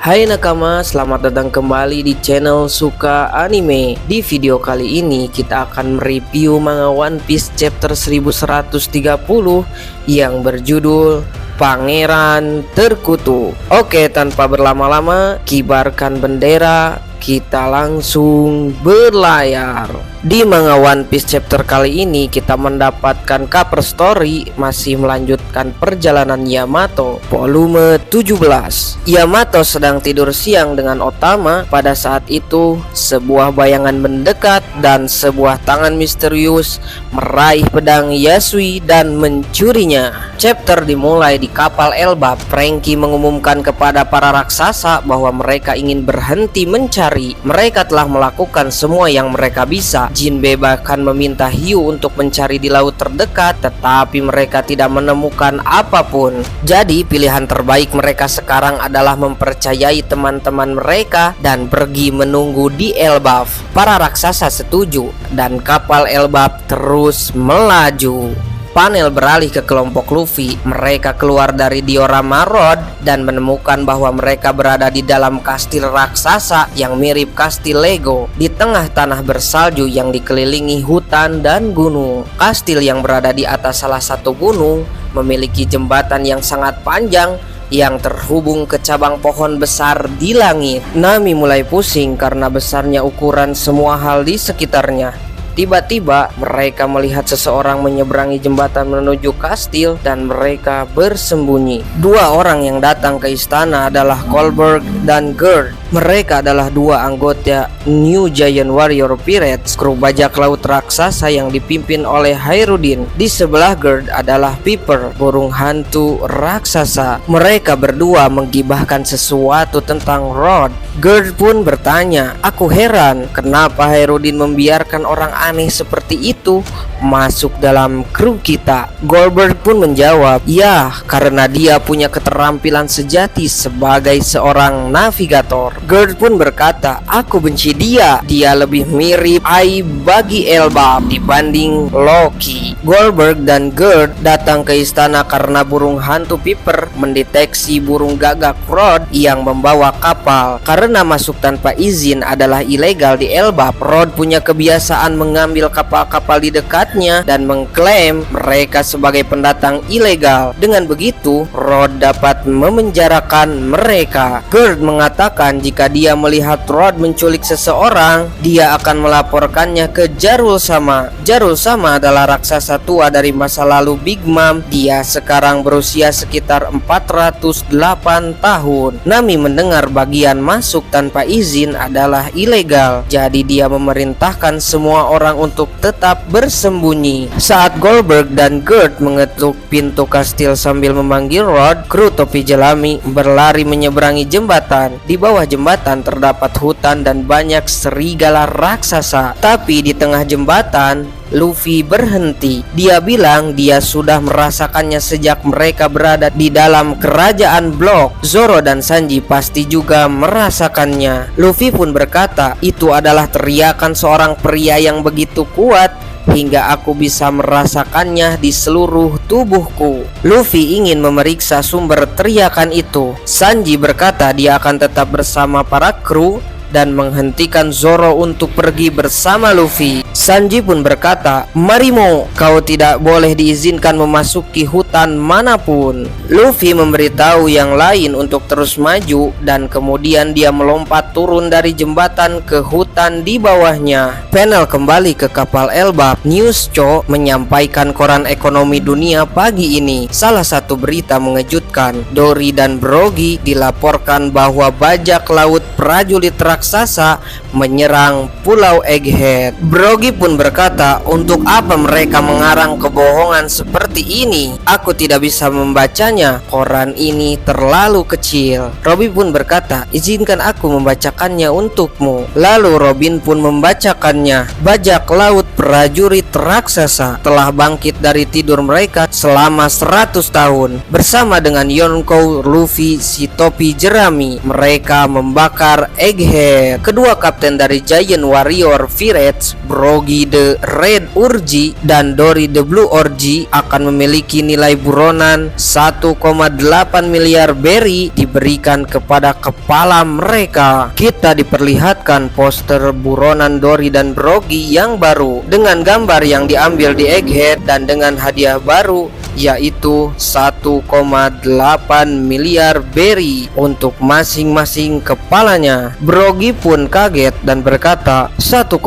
Hai nakama, selamat datang kembali di channel Suka Anime. Di video kali ini kita akan mereview manga One Piece chapter 1130 yang berjudul Pangeran Terkutuk. Oke, tanpa berlama-lama, kibarkan bendera, kita langsung berlayar. Di manga One Piece chapter kali ini kita mendapatkan cover story masih melanjutkan perjalanan Yamato volume 17. Yamato sedang tidur siang dengan Otama. Pada saat itu sebuah bayangan mendekat dan sebuah tangan misterius meraih pedang Yasui dan mencurinya. Chapter dimulai di kapal Elbap. Franky mengumumkan kepada para raksasa bahwa mereka ingin berhenti mencari. Mereka telah melakukan semua yang mereka bisa. Jinbe bahkan meminta Hiyu untuk mencari di laut terdekat, tetapi mereka tidak menemukan apapun. Jadi pilihan terbaik mereka sekarang adalah mempercayai teman-teman mereka dan pergi menunggu di Elbaf. Para raksasa setuju dan kapal Elbaf terus melaju. Panel beralih ke kelompok Luffy. Mereka keluar dari diorama Road dan menemukan bahwa mereka berada di dalam kastil raksasa yang mirip kastil Lego di tengah tanah bersalju yang dikelilingi hutan dan gunung. Kastil yang berada di atas salah satu gunung memiliki jembatan yang sangat panjang yang terhubung ke cabang pohon besar di langit. Nami mulai pusing karena besarnya ukuran semua hal di sekitarnya. Tiba-tiba mereka melihat seseorang menyeberangi jembatan menuju kastil dan mereka bersembunyi. Dua orang yang datang ke istana adalah Goldberg dan Gerd. Mereka adalah dua anggota New Giant Warrior Pirates, kru bajak laut raksasa yang dipimpin oleh Hairudin. Di sebelah Gerd adalah Piper, burung hantu raksasa. Mereka berdua menggibahkan sesuatu tentang Rod. Gerd pun bertanya, "Aku heran kenapa Hairudin membiarkan orang aneh seperti itu masuk dalam kru kita." Goldberg pun menjawab, "Ya, karena dia punya keterampilan sejati sebagai seorang navigator." Gerd pun berkata, "Aku benci dia. Dia lebih mirip Ai bagi Elbaf dibanding Loki." Goldberg dan Gerd datang ke istana karena burung hantu Piper mendeteksi burung gagak Rod yang membawa kapal. Karena masuk tanpa izin adalah ilegal di Elbaf, Rod punya kebiasaan mengambil kapal-kapal di dekatnya dan mengklaim mereka sebagai pendatang ilegal. Dengan begitu, Rod dapat memenjarakan mereka. Gerd mengatakan jika dia melihat Rod menculik seseorang, dia akan melaporkannya ke Jarul Sama. Jarul Sama adalah raksasa tua dari masa lalu Big Mom. Dia sekarang berusia sekitar 408 tahun. Nami mendengar bagian masuk tanpa izin adalah ilegal, jadi dia memerintahkan semua orang untuk tetap bersembunyi. Saat Goldberg dan Gerd mengetuk pintu kastil sambil memanggil Rod, kru topi jelami berlari menyeberangi jembatan. Di bawah jembatan terdapat hutan dan banyak serigala raksasa. Tapi di tengah jembatan, Luffy berhenti. Dia bilang dia sudah merasakannya sejak mereka berada di dalam kerajaan blok. Zoro dan Sanji pasti juga merasakannya. Luffy pun berkata, "Itu adalah teriakan seorang pria yang begitu kuat hingga aku bisa merasakannya di seluruh tubuhku." Luffy ingin memeriksa sumber teriakan itu. Sanji berkata dia akan tetap bersama para kru dan menghentikan Zoro untuk pergi bersama Luffy. Sanji pun berkata, "Marimo, kau tidak boleh diizinkan memasuki hutan manapun." Luffy memberitahu yang lain untuk terus maju dan kemudian dia melompat turun dari jembatan ke hutan di bawahnya. Panel kembali ke kapal Elbaf. Newsco menyampaikan koran ekonomi dunia pagi ini. Salah satu berita mengejutkan, Dory dan Brogy dilaporkan bahwa bajak laut prajurit raksasa menyerang Pulau Egghead. Brogy pun berkata, "Untuk apa mereka mengarang kebohongan seperti ini? Aku tidak bisa membacanya. Koran ini terlalu kecil." Robin pun berkata, "Izinkan aku membacakannya untukmu." Lalu Robin pun membacakannya. Bajak laut prajurit raksasa telah bangkit dari tidur mereka selama 100 tahun. Bersama dengan Yonkou, Luffy, si topi jerami, mereka membakar Egghead. Kedua kapten Kapten dari Giant Warrior Pirates, Brogy the Red Orgy dan Dory the Blue Orgy akan memiliki nilai buronan 1,8 miliar berry diberikan kepada kepala mereka. Kita diperlihatkan poster buronan Dory dan Brogy yang baru dengan gambar yang diambil di Egghead dan dengan hadiah baru yaitu 1,8 miliar berry untuk masing-masing kepalanya. Brogy pun kaget dan berkata 1,8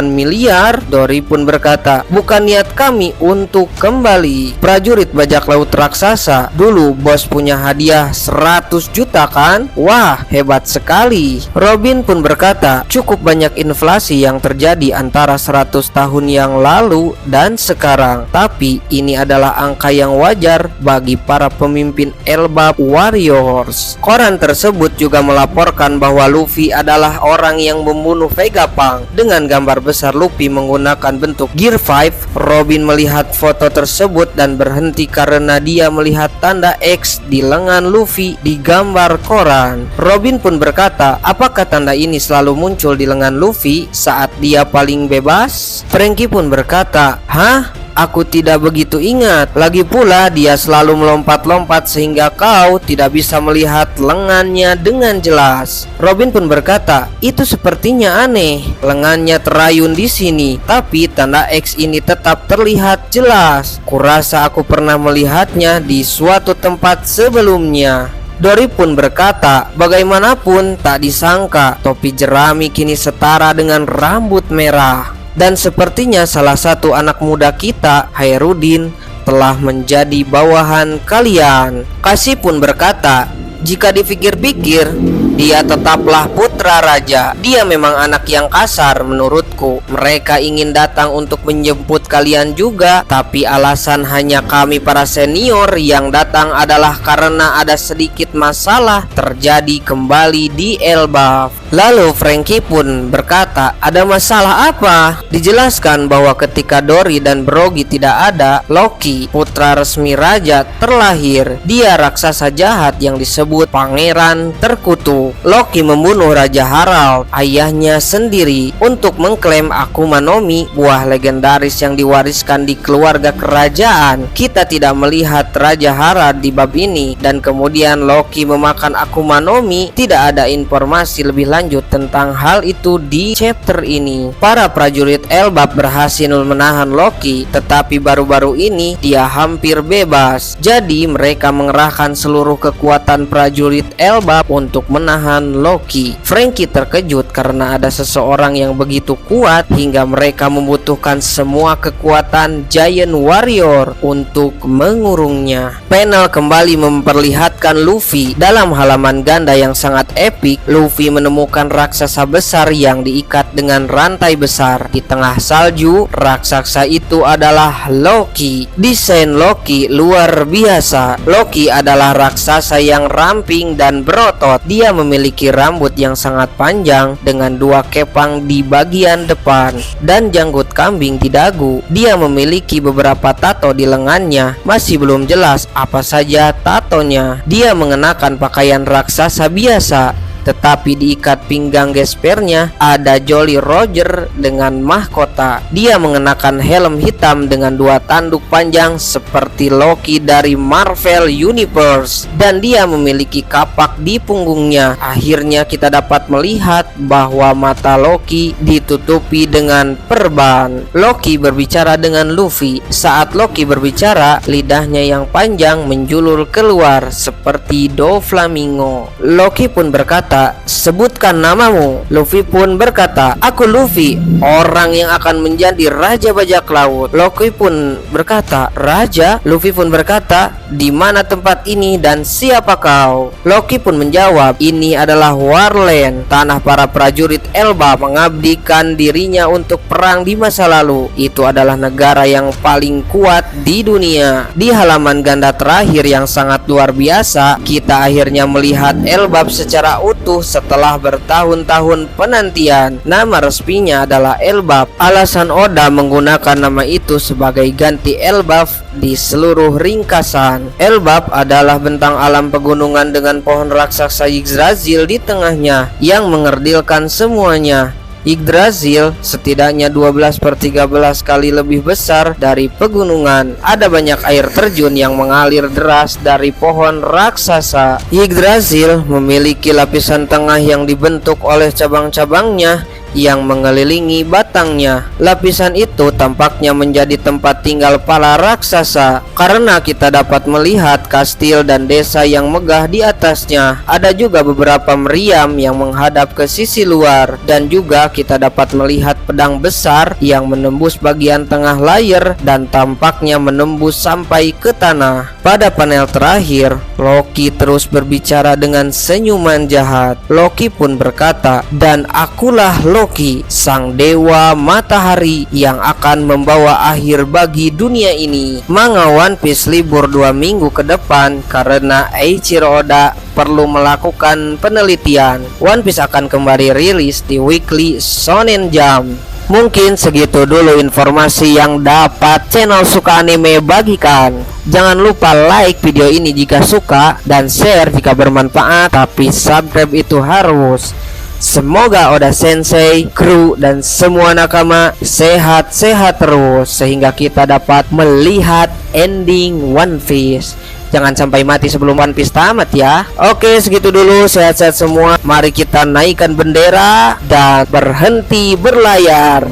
miliar. Dory pun berkata, bukan niat kami untuk kembali. Prajurit bajak laut raksasa, dulu bos punya hadiah 100 juta kan? Wah, hebat sekali. Robin pun berkata, cukup banyak inflasi yang terjadi antara 100 tahun yang lalu dan sekarang, tapi ini adalah angka yang wajar bagi para pemimpin Elbaf Warriors. Koran tersebut juga melaporkan bahwa Luffy adalah orang yang membunuh Vegapunk dengan gambar besar Luffy menggunakan bentuk Gear 5. Robin melihat foto tersebut dan berhenti karena dia melihat tanda X di lengan Luffy di gambar koran. Robin pun berkata, apakah tanda ini selalu muncul di lengan Luffy saat dia paling bebas? Franky pun berkata, hah? Aku tidak begitu ingat. Lagi pula dia selalu melompat-lompat sehingga kau tidak bisa melihat lengannya dengan jelas. Robin pun berkata, itu sepertinya aneh. Lengannya terayun di sini, tapi tanda X ini tetap terlihat jelas. Kurasa aku pernah melihatnya di suatu tempat sebelumnya. Dory pun berkata, bagaimanapun tak disangka topi jerami kini setara dengan rambut merah. Dan sepertinya salah satu anak muda kita, Hairudin, telah menjadi bawahan kalian. Kasih pun berkata, jika dipikir-pikir, dia tetaplah putra raja. Dia memang anak yang kasar menurutku. Mereka ingin datang untuk menjemput kalian juga, tapi alasan hanya kami para senior yang datang adalah karena ada sedikit masalah terjadi kembali di Elbaf. Lalu Franky pun berkata, ada masalah apa? Dijelaskan bahwa ketika Dory dan Brogy tidak ada, Loki, putra resmi raja, terlahir. Dia raksasa jahat yang disebut Pangeran Terkutuk. Loki membunuh Raja Harald, ayahnya sendiri, untuk mengklaim Akuma no Mi, buah legendaris yang diwariskan di keluarga kerajaan. Kita tidak melihat Raja Harald di bab ini, dan kemudian Loki memakan Akuma no Mi. Tidak ada informasi lebih lanjut tentang hal itu di chapter ini. Para prajurit Elbaf berhasil menahan Loki, tetapi baru-baru ini dia hampir bebas. Jadi mereka mengerahkan seluruh kekuatan prajurit Elbaf untuk menahan Loki. Franky terkejut karena ada seseorang yang begitu kuat hingga mereka membutuhkan semua kekuatan Giant Warrior untuk mengurungnya. Panel kembali memperlihatkan Luffy dalam halaman ganda yang sangat epik. Luffy menemukan raksasa besar yang diikat dengan rantai besar di tengah salju. Raksasa itu adalah Loki. Desain Loki luar biasa. Loki adalah raksasa yang ramping dan berotot. Dia memiliki rambut yang sangat panjang dengan dua kepang di bagian depan dan janggut kambing di dagu. Dia memiliki beberapa tato di lengannya. Masih belum jelas apa saja tatonya. Dia mengenakan pakaian raksasa biasa, tetapi diikat pinggang gespernya ada Jolly Roger dengan mahkota. Dia mengenakan helm hitam dengan dua tanduk panjang seperti Loki dari Marvel Universe, dan dia memiliki kapak di punggungnya. Akhirnya kita dapat melihat bahwa mata Loki ditutupi dengan perban. Loki berbicara dengan Luffy. Saat Loki berbicara, lidahnya yang panjang menjulur keluar seperti Doflamingo. Loki pun berkata, sebutkan namamu. Luffy pun berkata, aku Luffy, orang yang akan menjadi raja bajak laut. Loki pun berkata, raja? Luffy pun berkata, di mana tempat ini dan siapa kau? Loki pun menjawab, ini adalah Warland, tanah para prajurit Elbaf mengabdikan dirinya untuk perang di masa lalu. Itu adalah negara yang paling kuat di dunia. Di halaman ganda terakhir yang sangat luar biasa, kita akhirnya melihat Elbaf secara utuh utuh setelah bertahun-tahun penantian. Nama resminya adalah Elbaf. Alasan Oda menggunakan nama itu sebagai ganti Elbaf di seluruh ringkasan. Elbaf adalah bentang alam pegunungan dengan pohon raksasa Yggdrasil di tengahnya yang mengerdilkan semuanya. Yggdrasil setidaknya 12/13 kali lebih besar dari pegunungan. Ada banyak air terjun yang mengalir deras dari pohon raksasa. Yggdrasil memiliki lapisan tengah yang dibentuk oleh cabang-cabangnya yang mengelilingi batangnya. Lapisan itu tampaknya menjadi tempat tinggal para raksasa karena kita dapat melihat kastil dan desa yang megah di atasnya. Ada juga beberapa meriam yang menghadap ke sisi luar, dan juga kita dapat melihat pedang besar yang menembus bagian tengah layar dan tampaknya menembus sampai ke tanah. Pada panel terakhir, Loki terus berbicara dengan senyuman jahat. Loki pun berkata, "Dan akulah Loki, sang dewa matahari yang akan membawa akhir bagi dunia ini." Manga One Piece libur 2 minggu ke depan karena Eiichiro Oda perlu melakukan penelitian. One Piece akan kembali rilis di Weekly Shonen Jump. Mungkin segitu dulu informasi yang dapat channel Suka Anime bagikan. Jangan lupa like video ini jika suka dan share jika bermanfaat, tapi subscribe itu harus. Semoga Oda Sensei, kru, dan semua nakama sehat-sehat terus sehingga kita dapat melihat ending One Piece. Jangan sampai mati sebelum One Piece tamat ya. Oke, segitu dulu. Sehat-sehat semua. Mari kita naikkan bendera dan berhenti berlayar.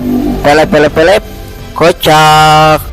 Pelep-pelep-pelep, kocak.